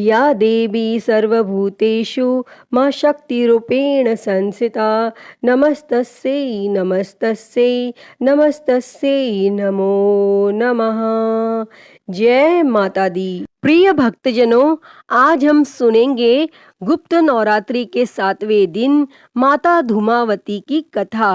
या देवी सर्वभूतेषु मां शक्तिरूपेण संस्थिता नमस्तस्यै नमस्तस्यै नमस्तस्यै नमो नमः। जय माता दी। प्रिय भक्तजनों, आज हम सुनेंगे गुप्त नवरात्रि के 7वें दिन माता धूमावती की कथा।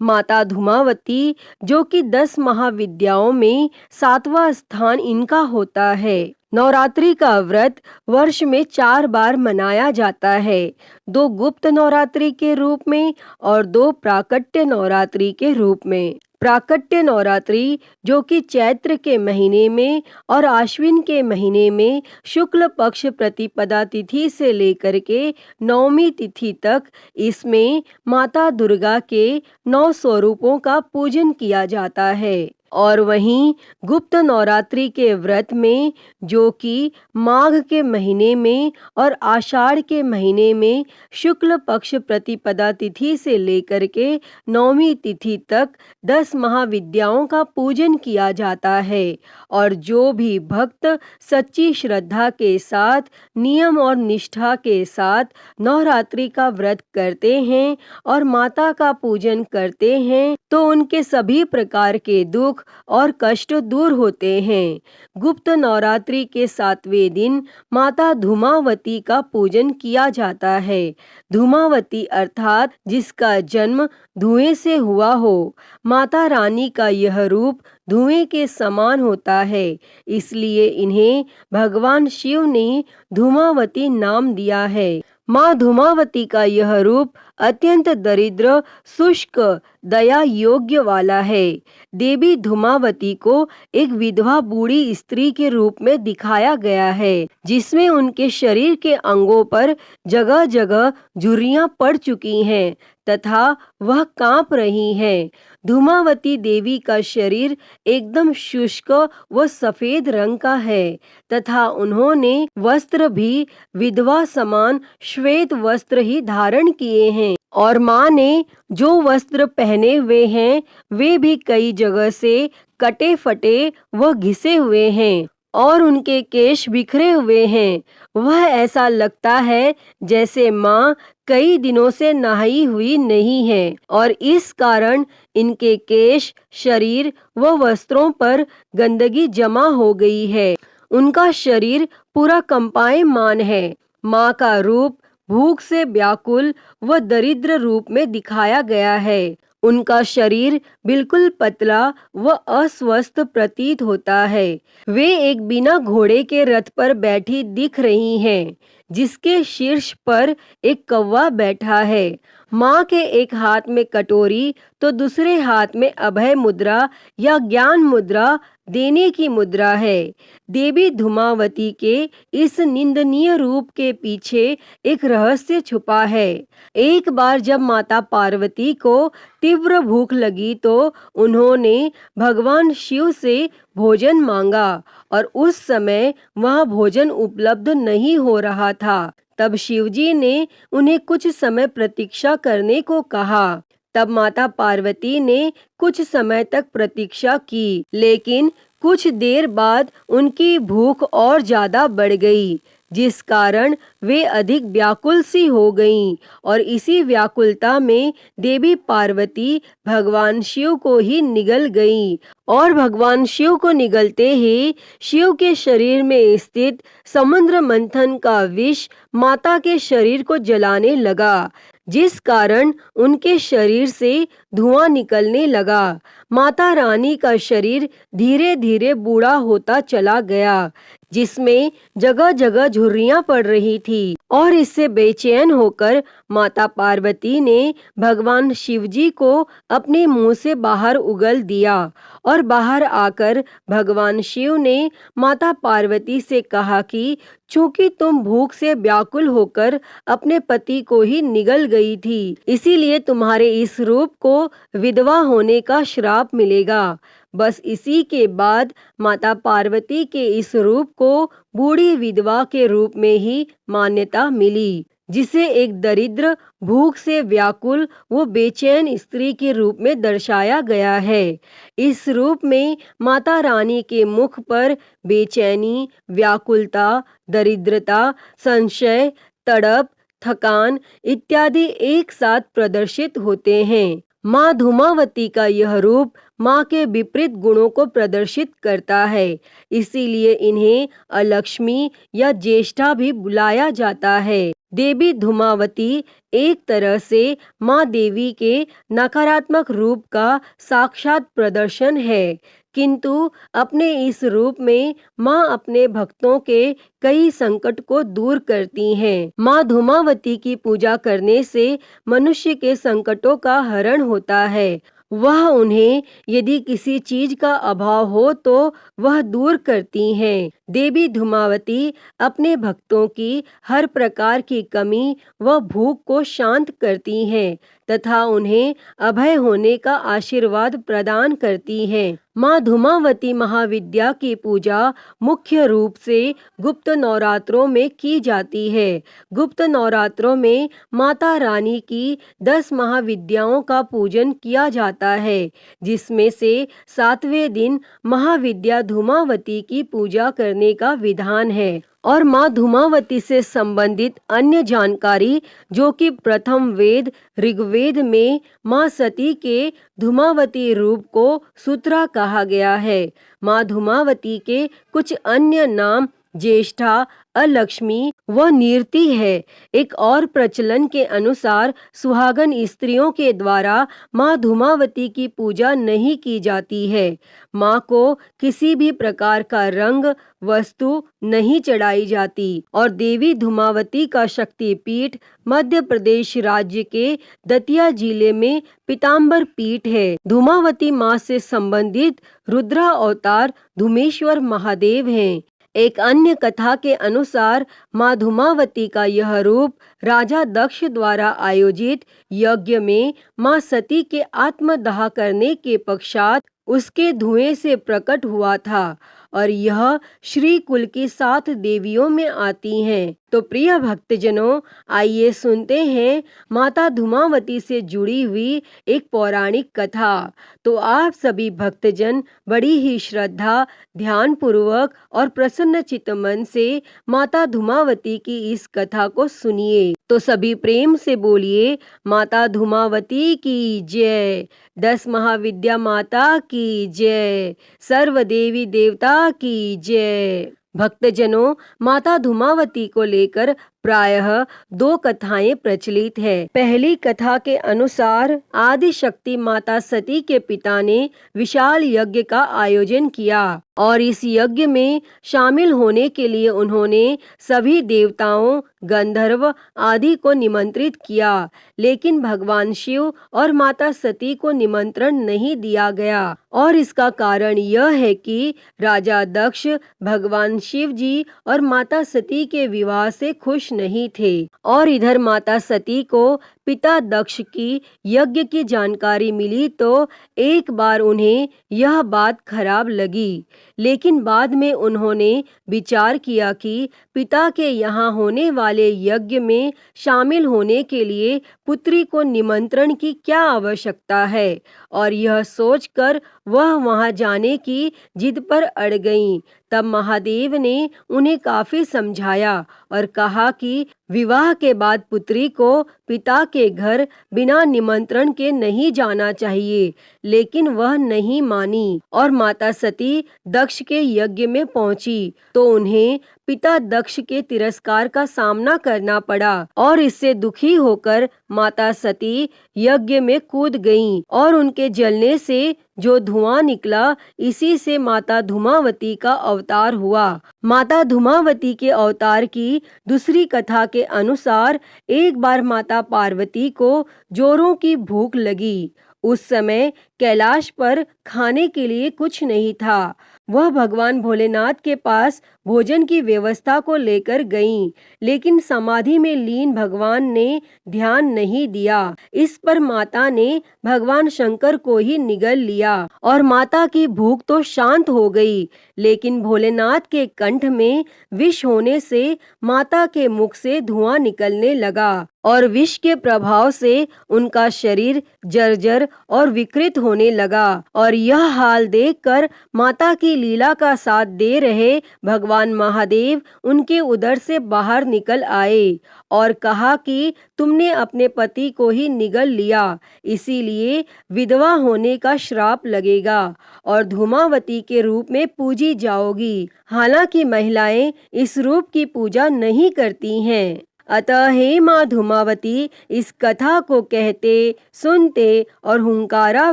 माता धूमावती जो कि 10 महाविद्याओं में 7वां स्थान इनका होता है। नवरात्रि का व्रत वर्ष में 4 बार मनाया जाता है, 2 गुप्त नवरात्रि के रूप में और 2 प्राकट्य नवरात्रि के रूप में। प्राकट्य नवरात्रि जो कि चैत्र के महीने में और आश्विन के महीने में शुक्ल पक्ष प्रतिपदा तिथि से लेकर के 9वीं तिथि तक, इसमें माता दुर्गा के 9 स्वरूपों का पूजन किया जाता है। और वहीं गुप्त नवरात्रि के व्रत में जो कि माघ के महीने में और आषाढ़ के महीने में शुक्ल पक्ष प्रतिपदा तिथि से लेकर के 9वीं तिथि तक 10 महाविद्याओं का पूजन किया जाता है। और जो भी भक्त सच्ची श्रद्धा के साथ, नियम और निष्ठा के साथ नवरात्रि का व्रत करते हैं और माता का पूजन करते हैं तो उनके सभी प्रकार के दुख और कष्ट दूर होते हैं। गुप्त नवरात्रि के 7वें दिन माता धूमावती का पूजन किया जाता है। धूमावती अर्थात जिसका जन्म धुएं से हुआ हो। माता रानी का यह रूप धुएं के समान होता है, इसलिए इन्हें भगवान शिव ने धूमावती नाम दिया है। माँ धूमावती का यह रूप अत्यंत दरिद्र, शुष्क, दया योग्य वाला है। देवी धूमावती को एक विधवा बूढ़ी स्त्री के रूप में दिखाया गया है, जिसमें उनके शरीर के अंगों पर जगह जगह झुर्रियां पड़ चुकी हैं तथा वह कांप रही हैं। धूमावती देवी का शरीर एकदम शुष्क व सफेद रंग का है तथा उन्होंने वस्त्र भी विधवा समान श्वेत वस्त्र ही धारण किए हैं। और माँ ने जो वस्त्र पहने हुए हैं वे भी कई जगह से कटे फटे व घिसे हुए हैं और उनके केश बिखरे हुए हैं। वह ऐसा लगता है जैसे माँ कई दिनों से नहाई हुई नहीं है और इस कारण इनके केश, शरीर व वस्त्रों पर गंदगी जमा हो गई है। उनका शरीर पूरा कंपायमान है। माँ का रूप भूख से व्याकुल व दरिद्र रूप में दिखाया गया है। उनका शरीर बिल्कुल पतला व अस्वस्थ प्रतीत होता है। वे एक बिना घोड़े के रथ पर बैठी दिख रही हैं, जिसके शीर्ष पर एक कौवा बैठा है। माँ के एक हाथ में कटोरी तो दूसरे हाथ में अभय मुद्रा या ज्ञान मुद्रा देने की मुद्रा है। देवी धूमावती के इस निंदनीय रूप के पीछे एक रहस्य छुपा है। एक बार जब माता पार्वती को तीव्र भूख लगी तो उन्होंने भगवान शिव से भोजन मांगा और उस समय वह भोजन उपलब्ध नहीं हो रहा था। तब शिवजी ने उन्हें कुछ समय प्रतीक्षा करने को कहा। तब माता पार्वती ने कुछ समय तक प्रतीक्षा की, लेकिन कुछ देर बाद उनकी भूख और ज्यादा बढ़ गई, जिस कारण वे अधिक व्याकुल सी हो गईं और इसी व्याकुलता में देवी पार्वती भगवान शिव को ही निगल गईं और भगवान शिव को निगलते ही शिव के शरीर में स्थित समुद्र मंथन का विष माता के शरीर को जलाने लगा, जिस कारण उनके शरीर से धुआं निकलने लगा। माता रानी का शरीर धीरे धीरे बूढ़ा होता चला गया, जिसमें जगह जगह झुर्रियां पड़ रही थी और इससे बेचैन होकर माता पार्वती ने भगवान शिवजी को अपने मुंह से बाहर उगल दिया और बाहर आकर भगवान शिव ने माता पार्वती से कहा कि चूंकि तुम भूख से व्याकुल होकर अपने पति को ही निगल गई थी, इसीलिए तुम्हारे इस रूप को विधवा होने का श्राप मिलेगा। बस इसी के बाद माता पार्वती के इस रूप को बूढ़ी विधवा के रूप में ही मान्यता मिली। जिसे एक दरिद्र, भूख से व्याकुल व बेचैन स्त्री के रूप में दर्शाया गया है। इस रूप में माता रानी के मुख पर बेचैनी, व्याकुलता, दरिद्रता, संशय, तड़प, थकान इत्यादि एक साथ प्रदर्शित होते हैं। माँ धूमावती का यह रूप माँ के विपरीत गुणों को प्रदर्शित करता है, इसीलिए इन्हें अलक्ष्मी या ज्येष्ठा भी बुलाया जाता है। देवी धूमावती एक तरह से माँ देवी के नकारात्मक रूप का साक्षात प्रदर्शन है, किंतु अपने इस रूप में माँ अपने भक्तों के कई संकट को दूर करती हैं। माँ धूमावती की पूजा करने से मनुष्य के संकटों का हरण होता है। वह उन्हें यदि किसी चीज का अभाव हो तो वह दूर करती हैं। देवी धूमावती अपने भक्तों की हर प्रकार की कमी व भूख को शांत करती हैं तथा उन्हें अभय होने का आशीर्वाद प्रदान करती हैं। माँ धूमावती महाविद्या की पूजा मुख्य रूप से गुप्त नवरात्रों में की जाती है। गुप्त नवरात्रों में माता रानी की 10 महाविद्याओं का पूजन किया जाता है, जिसमें से 7वें दिन महाविद्या धूमावती की पूजा करने का विधान है। और माँ धूमावती से संबंधित अन्य जानकारी, जो कि प्रथम वेद ऋग्वेद में माँ सती के धूमावती रूप को सूत्रा कहा गया है। माँ धूमावती के कुछ अन्य नाम ज्येष्ठा, अलक्ष्मी व नीरती है। एक और प्रचलन के अनुसार सुहागन स्त्रियों के द्वारा माँ धूमावती की पूजा नहीं की जाती है। माँ को किसी भी प्रकार का रंग वस्तु नहीं चढ़ाई जाती और देवी धूमावती का शक्तिपीठ मध्य प्रदेश राज्य के दतिया जिले में पीताम्बर पीठ है। धूमावती माँ से संबंधित रुद्रा अवतार धूमेश्वर महादेव हैं। एक अन्य कथा के अनुसार माँ धूमावती का यह रूप राजा दक्ष द्वारा आयोजित यज्ञ में माँ सती के आत्मदाह करने के पश्चात उसके धुएं से प्रकट हुआ था और यह श्री कुल की 7 देवियों में आती हैं। तो प्रिय भक्तजनों, आइए सुनते हैं माता धूमावती से जुड़ी हुई एक पौराणिक कथा। तो आप सभी भक्तजन बड़ी ही श्रद्धा, ध्यान पूर्वक और प्रसन्न चित्त मन से माता धूमावती की इस कथा को सुनिए। तो सभी प्रेम से बोलिए, माता धूमावती की जय, 10 महाविद्या माता की जय, सर्व देवी देवता की जय। भक्तजनों, माता धूमावती को लेकर प्रायः 2 कथाएं प्रचलित है। पहली कथा के अनुसार आदि शक्ति माता सती के पिता ने विशाल यज्ञ का आयोजन किया और इस यज्ञ में शामिल होने के लिए उन्होंने सभी देवताओं, गंधर्व आदि को निमंत्रित किया, लेकिन भगवान शिव और माता सती को निमंत्रण नहीं दिया गया। और इसका कारण यह है कि राजा दक्ष भगवान शिव जी और माता सती के विवाह से खुश नहीं थे और इधर माता सती को पिता दक्ष की यज्ञ की जानकारी मिली तो एक बार उन्हें यह बात खराब लगी, लेकिन बाद में उन्होंने विचार किया कि पिता के यहाँ होने वाले यज्ञ में शामिल होने के लिए पुत्री को निमंत्रण की क्या आवश्यकता है, और यह सोचकर वह वहां जाने की जिद पर अड़ गईं। तब महादेव ने उन्हें काफी समझाया और कहा कि विवाह के बाद पुत्री को पिता के घर बिना निमंत्रण के नहीं जाना चाहिए, लेकिन वह नहीं मानी और माता सती दक्ष के यज्ञ में पहुंची तो उन्हें पिता दक्ष के तिरस्कार का सामना करना पड़ा और इससे दुखी होकर माता सती यज्ञ में कूद गईं और उनके जलने से जो धुआं निकला, इसी से माता धूमावती का अवतार हुआ। माता धूमावती के अवतार की दूसरी कथा के अनुसार एक बार माता पार्वती को जोरों की भूख लगी। उस समय कैलाश पर खाने के लिए कुछ नहीं था। वह भगवान भोलेनाथ के पास भोजन की व्यवस्था को लेकर गईं, लेकिन समाधि में लीन भगवान ने ध्यान नहीं दिया। इस पर माता ने भगवान शंकर को ही निगल लिया और माता की भूख तो शांत हो गई, लेकिन भोलेनाथ के कंठ में विष होने से माता के मुख से धुआं निकलने लगा और विष के प्रभाव से उनका शरीर जर्जर और विकृत होने लगा। और यह हाल देखकर माता की लीला का साथ दे रहे भगवान महादेव उनके उदर से बाहर निकल आए और कहा कि तुमने अपने पति को ही निगल लिया, इसीलिए विधवा होने का श्राप लगेगा और धूमावती के रूप में पूजी जाओगी। हालांकि महिलाएं इस रूप की पूजा नहीं करती हैं। अतः हे माँ धूमावती, इस कथा को कहते, सुनते और हुंकारा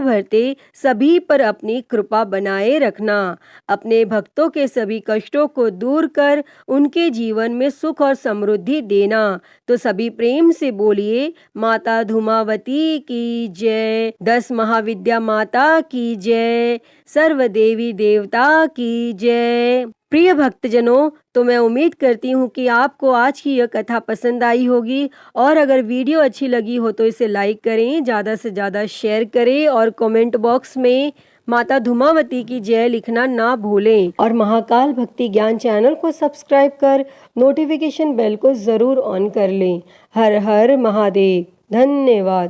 भरते सभी पर अपनी कृपा बनाए रखना। अपने भक्तों के सभी कष्टों को दूर कर उनके जीवन में सुख और समृद्धि देना। तो सभी प्रेम से बोलिए, माता धूमावती की जय, 10 महाविद्या माता की जय, सर्व देवी देवता की जय। प्रिय भक्तजनों, तो मैं उम्मीद करती हूँ कि आपको आज की यह कथा पसंद आई होगी और अगर वीडियो अच्छी लगी हो तो इसे लाइक करें, ज़्यादा से ज़्यादा शेयर करें और कमेंट बॉक्स में माता धूमावती की जय लिखना ना भूलें और महाकाल भक्ति ज्ञान चैनल को सब्सक्राइब कर नोटिफिकेशन बेल को ज़रूर ऑन कर लें। हर हर महादेव। धन्यवाद।